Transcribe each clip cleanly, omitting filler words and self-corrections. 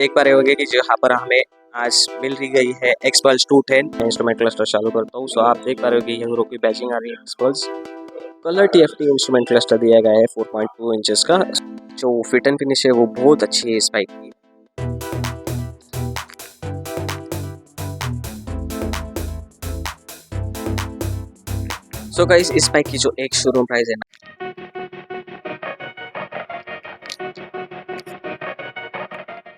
देख पा रहे होंगे कि यहाँ पर हमें आज मिल रही गई है एक्सपल्स 210 इंस्ट्रूमेंट क्लस्टर चालू करता हूँ। सो आप देख पा रहे हो कि हीरो की बैचिंग आ रही है XPulse colour TFT instrument cluster दिया गया है 4.2 इंचेस का। जो फिट एंड फिनिश है वो बहुत अच्छी है इस बाइक की। सो गाइस इस बाइक की जो एक शोरूम प्राइस है ना,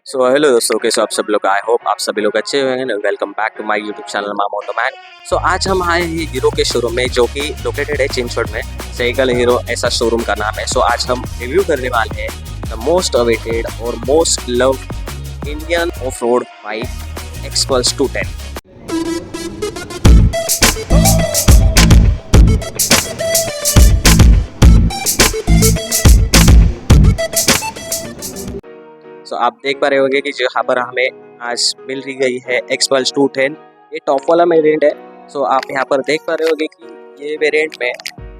सो हेलो दोस्तों, कैसे आप सब लोग। आई होप आप सभी लोग अच्छे होंगे। Welcome back to my YouTube channel Mamoto man. So आज हम आए हैं हीरो के शोरूम में जो कि लोकेटेड है चिंचवड में। साइकिल हीरो ऐसा शोरूम का नाम है। सो आज हम रिव्यू करने वाले हैं द मोस्ट अवेटेड और most loved Indian of road bike XPulse 210। सो आप देख पा रहे होंगे कि जो यहाँ पर हमें आज मिल रही गई है एक्सपल्स 210। ये टॉप वाला वेरिएंट है। सो आप यहाँ पर देख पा रहे होंगे कि ये वेरिएंट में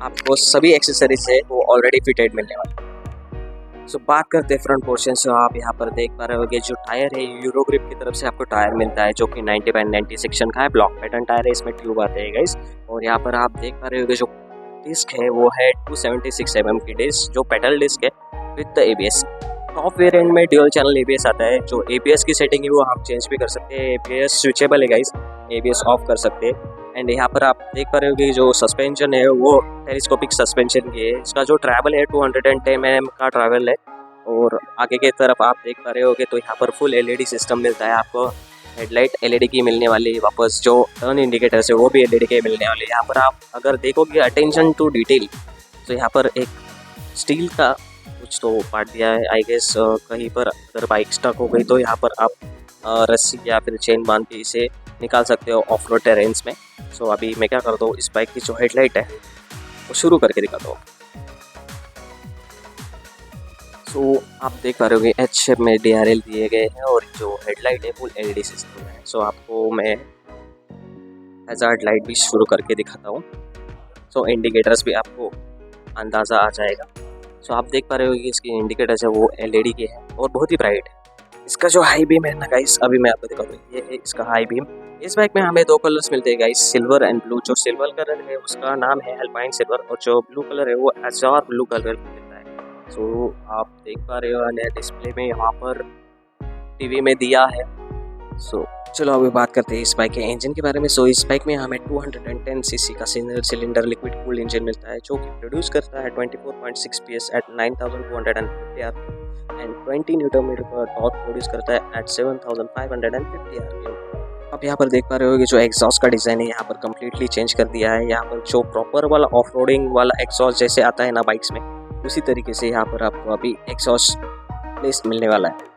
आपको सभी एक्सेसरीज है वो ऑलरेडी फिटेड मिलने वाली है। सो बात करते हैं फ्रंट पोर्शन से। आप यहाँ पर देख पा रहे होंगे जो टायर है यूरो ग्रिप की तरफ से आपको टायर मिलता है जो कि 90/90 सेक्शन का है। ब्लॉक पैटर्न टायर है, इसमें ट्यूब आते हैं गाइस। और यहाँ पर आप देख पा रहे होंगे जो डिस्क है वो है 276 mm की डिस्क जो पेडल डिस्क है with the ABS। Top variant में ड्यूल चैनल ABS आता है। जो ABS की सेटिंग है वो आप चेंज भी कर सकते हैं। ABS स्विचेबल है गाइस, ABS ऑफ कर सकते हैं। एंड यहाँ पर आप देख पा रहे होंगे जो सस्पेंशन है वो टेलीस्कोपिक सस्पेंशन की है। इसका जो ट्रैवल है 210 mm का ट्रैवल है। और आगे की तरफ आप देख पा रहे होंगे तो यहाँ पर फुल LED सिस्टम मिलता है आपको। हेडलाइट LED की मिलने वाली, वापस जो टर्न इंडिकेटर्स है वो भी LED के मिलने वाले। यहाँ पर आप अगर देखोगे अटेंशन टू डिटेल तो यहाँ पर एक स्टील का कुछ तो पार्ट दिया है आई गेस। कहीं पर अगर बाइक स्टक हो गई तो यहाँ पर आप रस्सी या फिर चेन बांध के इसे निकाल सकते हो ऑफ रोड टेरेन्स में। सो अभी मैं क्या करता हूँ, इस बाइक की जो हेडलाइट है वो शुरू करके दिखाता हूँ। सो आप देख पा रहे होंगे H शेप में DRL दिए गए हैं और जो हेडलाइट है फुल LED सिस्टम है। सो आपको मैं हैजार्ड लाइट भी शुरू करके दिखाता हूँ। सो इंडिकेटर्स भी आपको अंदाज़ा आ जाएगा। सो आप देख पा रहे हो कि इसकी इंडिकेटर्स है वो LED के हैं और बहुत ही ब्राइट है। इसका जो हाई बीम है ना गाइस, अभी मैं आपको दिखाता हूँ। ये है इसका हाई बीम। इस बाइक में हमें दो कलर्स मिलते हैं गाइस, सिल्वर एंड ब्लू। जो सिल्वर कलर है उसका नाम है अल्पाइन सिल्वर और जो ब्लू कलर है वो एज़ार ब्लू कलर मिलता है। सो आप देख पा रहे हो डिस्प्ले में यहाँ पर टीवी में दिया है। सो चलो अभी बात करते हैं इस बाइक के इंजन के बारे में। सो इस बाइक में हमें 210 सीसी का single cylinder liquid cooled engine मिलता है जो कि प्रोड्यूस करता है 24.6 PS at 9250 RPM and 20 newton metre का टॉर्क प्रोड्यूस करता है एट 7550 RPM। आप यहाँ पर देख पा रहे हो कि जो एग्जॉस्ट का डिज़ाइन है यहाँ पर कम्प्लीटली चेंज कर दिया है। यहाँ पर जो प्रॉपर वाला ऑफ रोडिंग वाला एग्जॉस्ट जैसे आता है ना बाइक्स में, उसी तरीके से यहाँ पर आपको अभी एग्जॉस्ट प्लेस मिलने वाला है।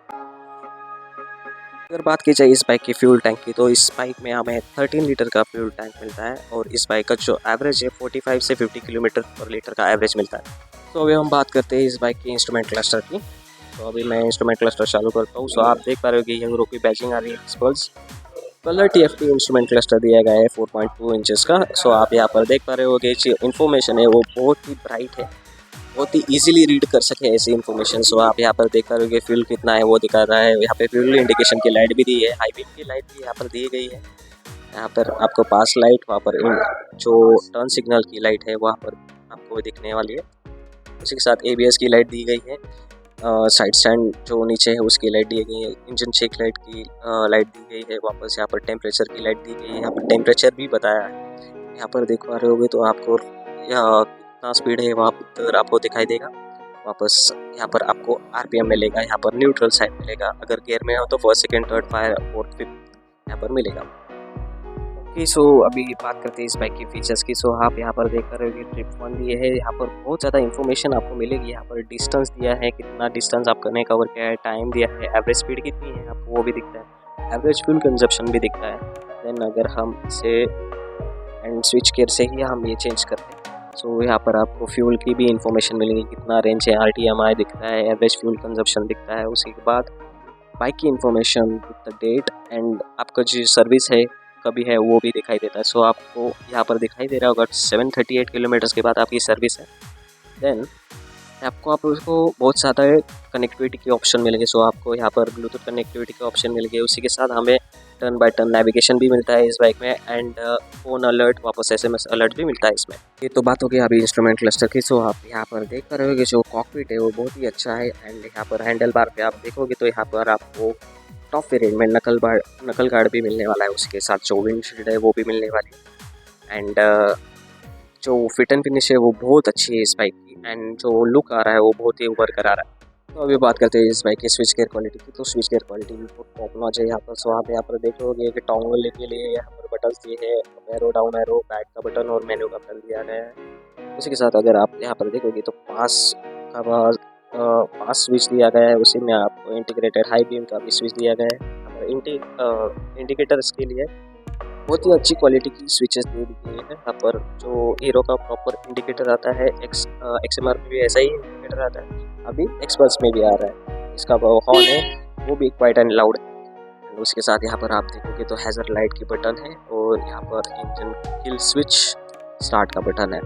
अगर बात की जाए इस बाइक की फ्यूल टैंक की तो इस बाइक में हमें 13 लीटर का फ्यूल टैंक मिलता है और इस बाइक का जो एवरेज है 45 से 50 किलोमीटर पर लीटर का एवरेज मिलता है। तो अभी हम बात करते हैं इस बाइक की इंस्ट्रूमेंट क्लस्टर की। तो अभी मैं इंस्ट्रूमेंट क्लस्टर चालू करता हूँ। सो आप देख पा रहे हो कि हीरो की बैचिंग आ रही है XPulse colour TFT instrument cluster दिया गया है 4.2 इंचेस का। सो आप यहाँ पर देख पा रहे हो कि जो इन्फॉर्मेशन है वो बहुत ही ब्राइट है, बहुत ही इजीली रीड कर सके ऐसी इन्फॉर्मेशन। सो आप यहाँ पर देख करोगे फ्यूल कितना है वो दिखा रहा है। यहाँ पे फ्यूल इंडिकेशन की लाइट भी दी है, हाई बीम की लाइट भी यहाँ पर दी गई है। यहाँ पर आपको पास लाइट, वहाँ पर जो टर्न सिग्नल की लाइट है वहाँ पर आपको दिखने वाली है। उसी के साथ ABS की लाइट दी गई है। साइड स्टैंड जो नीचे है उसकी लाइट दी गई है। इंजन चेक लाइट की लाइट दी गई है। वापस यहाँ पर टेम्परेचर की लाइट दी गई है। यहाँ पर टेम्परेचर भी बताया है। यहाँ पर देख पा रहे होगे तो आपको कितना स्पीड है वहाँ पर आपको दिखाई देगा। वापस यहाँ पर आपको RPM मिलेगा। यहाँ पर न्यूट्रल साइड मिलेगा। अगर गियर में हो तो first, second, third, fourth, fifth यहाँ पर मिलेगा। ओके, सो अभी बात करते हैं इस बाइक की फीचर्स की। सो आप यहाँ पर देख कर रहे हो ट्रिप 1 दिए है। यहाँ पर बहुत ज़्यादा इन्फॉर्मेशन आपको मिलेगी। यहाँ पर डिस्टेंस दिया है, कितना डिस्टेंस आप करने कवर किया है, टाइम दिया है, एवरेज स्पीड कितनी है आपको वो भी दिखता है, एवरेज फ्यूल कंजप्शन भी दिखता है। देन अगर हम इसे एंड स्विच गियर से ही हम ये चेंज करते हैं सो यहाँ पर आपको फ्यूल की भी इंफॉर्मेशन मिलेगी, कितना रेंज है, RTMI दिखता है, एवरेज फ्यूल कंजप्शन दिखता है। उसी के बाद बाइक की information with the date and आपका जो सर्विस है कभी है वो भी दिखाई देता है। सो आपको यहाँ पर दिखाई दे रहा होगा 738 किलोमीटर्स के बाद आपकी सर्विस है। देन आपको आप उसको बहुत ज़्यादा कनेक्टिविटी के ऑप्शन मिलेंगे। सो आपको यहाँ पर ब्लूटूथ कनेक्टिविटी के ऑप्शन मिल गए, उसी के साथ हमें टर्न बाय टर्न नेविगेशन भी मिलता है इस बाइक में, एंड फ़ोन अलर्ट वापस SMS अलर्ट भी मिलता है इसमें। ये तो बात हो गई अभी इंस्ट्रूमेंट क्लस्टर की। सो आप यहाँ पर देख पा रहे हो कि जो कॉकपिट है वो बहुत ही अच्छा है, एंड यहाँ पर हैंडल बार पे आप देखोगे तो यहाँ पर आपको टॉप वेरिएंट में नकल गार्ड भी मिलने वाला है, उसके साथ जो विंडशील्ड है वो भी मिलने वाली है, एंड जो फिट एंड फिनिश है वो बहुत अच्छी है इस बाइक की, एंड जो लुक आ रहा है वो बहुत ही उभर कर आ रहा है। तो अभी बात करते हैं इस बाइक की स्विच गेयर क्वालिटी की। तो स्विच गेयर क्वालिटी भी बहुत टॉप नॉच है यहाँ पर। सो आप यहाँ पर देखोगे कि टॉगल के लिए यहाँ पर बटन दिए हैं, एरो डाउन एरो बैक का बटन और मेन्यू का बटन दिया गया है। उसी के साथ अगर आप यहाँ पर देखोगे तो पास स्विच दिया गया है, उसी में आपको इंटीग्रेटेड हाई बीम का भी स्विच दिया गया है। इंडिकेटर्स के लिए बहुत ही अच्छी क्वालिटी की स्विचेस दे दी गई है यहाँ पर। जो हीरो का प्रॉपर इंडिकेटर आता है XMR में भी ऐसा ही इंडिकेटर आता है, अभी एक्सपल्स में भी आ रहा है। इसका वो हॉर्न है वो भी क्वाइट एंड लाउड है। उसके साथ यहाँ पर आप देखोगे तो हैजर लाइट की बटन है, और यहाँ पर इंजन किल स्विच स्टार्ट का बटन है।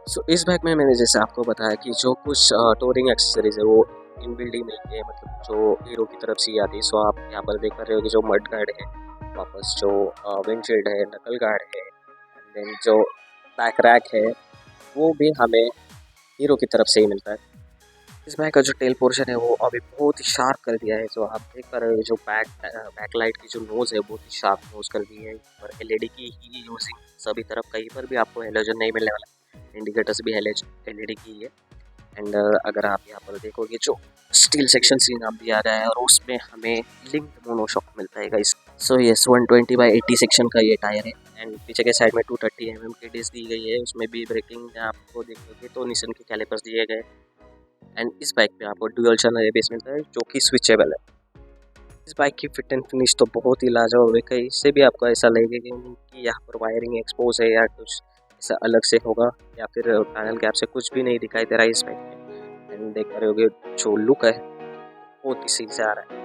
सो इस बाइक में मैंने जैसे आपको बताया कि जो कुछ टोरिंग एक्सेसरीज है वो इनबिल्ड ही मिलती है, मतलब जो हीरो की तरफ से ही आती है। सो आप यहाँ पर देख पा रहे हो कि जो मड गार्ड है, वापस जो विंडशील्ड है, नकल गार्ड है, एंड देन जो बैक रैक है वो भी हमें हीरो की तरफ से ही मिलता है। इस बाइक का जो टेल पोर्शन है वो अभी बहुत ही शार्प कर दिया है। जो आप देख पा रहे हो जो बैक लाइट की जो नोज़ है बहुत ही शार्प नोज़ कर दी है, और LED की ही यूजिंग सभी तरफ, कहीं पर भी आपको हेलोजन नहीं मिलने वाला। इंडिकेटर्स भी LED की है, एंड अगर आप यहाँ पर देखोगे जो स्टील सेक्शन सीन आप भी आ रहा है, और उसमें हमें लिंक्ड मोनोशॉक मिलता है गाइस। सो यस 120/80 सेक्शन का ये टायर है, एंड पीछे के साइड में 230 mm की डिस्क दी गई है। उसमें भी ब्रेकिंग में आपको देखोगे तो निसन के कैलिपर्स दिए गए, एंड इस बाइक पे आपको ड्यूअल चैनल ABS मिलता है जो कि स्विचेबल है। इस बाइक की फिट एंड फिनिश तो बहुत ही लाजवाब है, कहीं से भी आपको ऐसा लगेगा नहीं कि यहाँ पर वायरिंग एक्सपोज है या कुछ ऐसा अलग से होगा, या फिर पैनल गैप से कुछ भी नहीं दिखाई दे रहा है इस बाइक में। एंड देख रहे होगे जो लुक है बहुत ही सही से आ रहा है।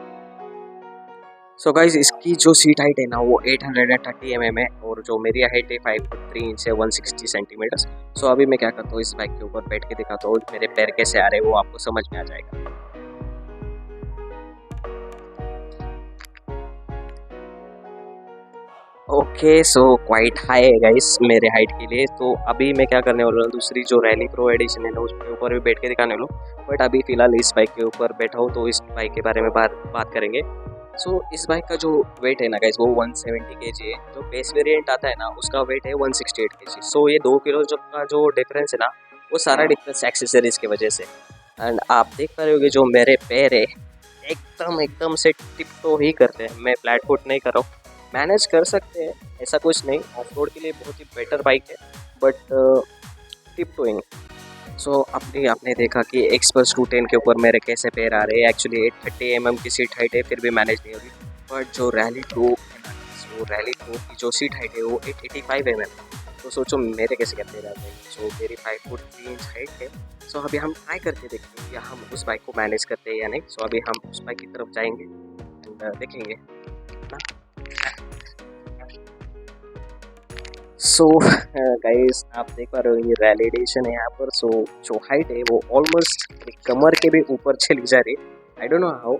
सो गाइज इसकी जो सीट हाइट है ना वो 830 mm है, और जो मेरी हाइट है 5'3" है 160 सेंटीमीटर। सो अभी मैं क्या करता हूँ इस बाइक के ऊपर बैठ के दिखाता हूँ मेरे पैर कैसे आ रहे हैं, वो आपको समझ में आ जाएगा। ओके सो क्वाइट हाई है गाइस मेरे हाइट के लिए। तो अभी मैं क्या करने वाला हूँ, दूसरी जो रैली प्रो एडिशन है ना उसके ऊपर भी बैठ के दिखाने वाला हूँ, बट अभी फिलहाल इस बाइक के ऊपर बैठा हूँ तो इस बाइक के बारे में बात करेंगे। सो इस बाइक का जो वेट है ना गाइस वो 170 kg है। जो बेस वेरिएंट आता है ना उसका वेट है 168 kg। सो ये 2 किलो का जो डिफरेंस है ना वो सारा डिफरेंस एक्सेसरीज की वजह से। एंड आप देख पा रहे हो कि जो मेरे पैर है एकदम से टिप तो ही करते हैं, मैं फ्लैट फुट नहीं कर रहा हूँ, मैनेज कर सकते हैं, ऐसा कुछ नहीं। ऑफ रोड के लिए बहुत ही बेटर बाइक है, बट टिप टोइंग। सो आपने देखा कि एक्सप्रेस 210 के ऊपर मेरे कैसे पैर आ रहे हैं। एक्चुअली 830 mm की सीट हाइट है फिर भी मैनेज नहीं होगी, बट जो रैली 2 की जो सीट हाइट है वो 885 mm है। तो सोचो मेरे कैसे क्या पैर आ जाएंगे। सो मेरी 5 फुट 3 इंच हाइट है। सो अभी हम ट्राई करके देखते हैं कि हम उस बाइक को मैनेज करते हैं या नहीं। सो अभी हम उस बाइक की तरफ जाएंगे एंड देखेंगे ना। सो गाइस आप देख पा रहे हो ये रैली एडिशन है यहाँ पर। सो जो हाइट है वो ऑलमोस्ट कमर के भी ऊपर चली जा रही है। आई डोंट नो हाउ,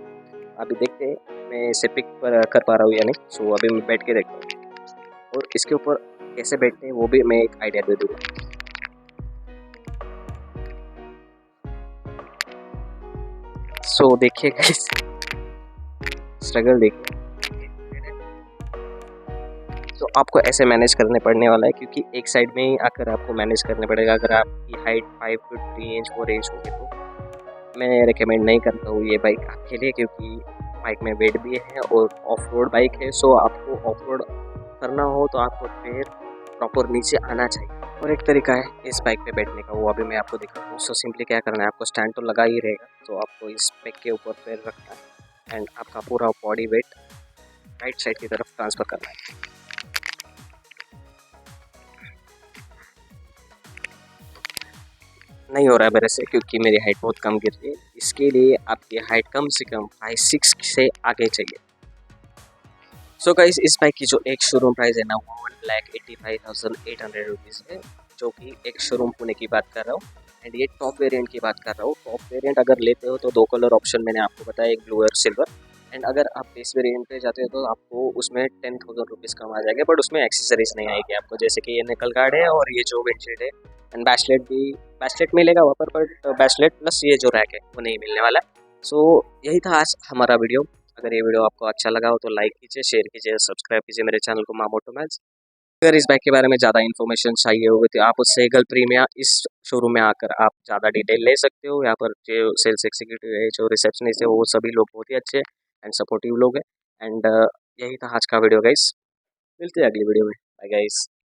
अभी देखते हैं मैं इसे पिक कर पा रहा हूँ या नहीं। सो अभी मैं बैठ के देखता हूँ, और इसके ऊपर कैसे बैठते हैं वो भी मैं एक आइडिया दे दूँगा। सो देखिए गाइस स्ट्रगल देखिए। तो आपको ऐसे मैनेज करने पड़ने वाला है, क्योंकि एक साइड में ही आकर आपको मैनेज करने पड़ेगा। अगर आपकी हाइट 5 फुट 3 इंच 4 इंच होगी तो मैं रिकमेंड नहीं करता हूँ ये बाइक आपके लिए, क्योंकि बाइक में वेट भी है और ऑफ रोड बाइक है। सो आपको ऑफ रोड करना हो तो आपको पैर प्रॉपर नीचे आना चाहिए, और एक तरीका है इस बाइक पे बैठने का, वो अभी मैं आपको दिखाता हूँ। सो सिंपली क्या करना है, आपको स्टैंड तो लगा ही रहेगा, तो आपको इस बाइक के ऊपर पैर रखना है एंड आपका पूरा बॉडी वेट राइट साइड की तरफ ट्रांसफ़र करना है। नहीं हो रहा है मेरे से, क्योंकि मेरी हाइट बहुत कम गिर रही है। इसके लिए आपकी हाइट कम से कम 5'6" से आगे चाहिए। सो गाइस इस बाइक की जो एक शोरूम प्राइस है ना वो 1,85,800 रुपीज़ है, जो कि एक शोरूम पुणे की बात कर रहा हूँ। एंड ये टॉप वेरिएंट की बात कर रहा हूँ। टॉप वेरिएंट अगर लेते हो तो 2 कलर ऑप्शन मैंने आपको बताया, एक ब्लू और सिल्वर। एंड अगर आप बेस वेरिएंट पे जाते हो तो आपको उसमें 10,000 रुपीज़ कम आ जाएगा, बट उसमें एक्सेसरीज नहीं आएगी आपको, जैसे कि ये निकल गार्ड है और ये जो विंडशील्ड है एंड बैशलेट भी। बैशलेट मिलेगा वहाँ पर, बट बैशलेट प्लस ये जो रैक है वो नहीं मिलने वाला है। सो यही था आज हमारा वीडियो। अगर ये वीडियो आपको अच्छा लगा हो तो लाइक कीजिए, शेयर कीजिए, सब्सक्राइब कीजिए मेरे चैनल को मामोटो मैथ्स। अगर इस बाइक के बारे में ज़्यादा इन्फॉर्मेशन चाहिए होगी तो आप उससे गल प्रीमिया इस शोरूम में आकर आप ज़्यादा डिटेल ले सकते हो। यहाँ पर जो सेल्स एग्जीक्यूटिव है, जो रिसेप्शनिस्ट है, वो सभी लोग बहुत ही अच्छे एंड सपोर्टिव लोग हैं। एंड यही था आज का वीडियो गाइस। मिलते हैं अगली वीडियो में। Bye guys.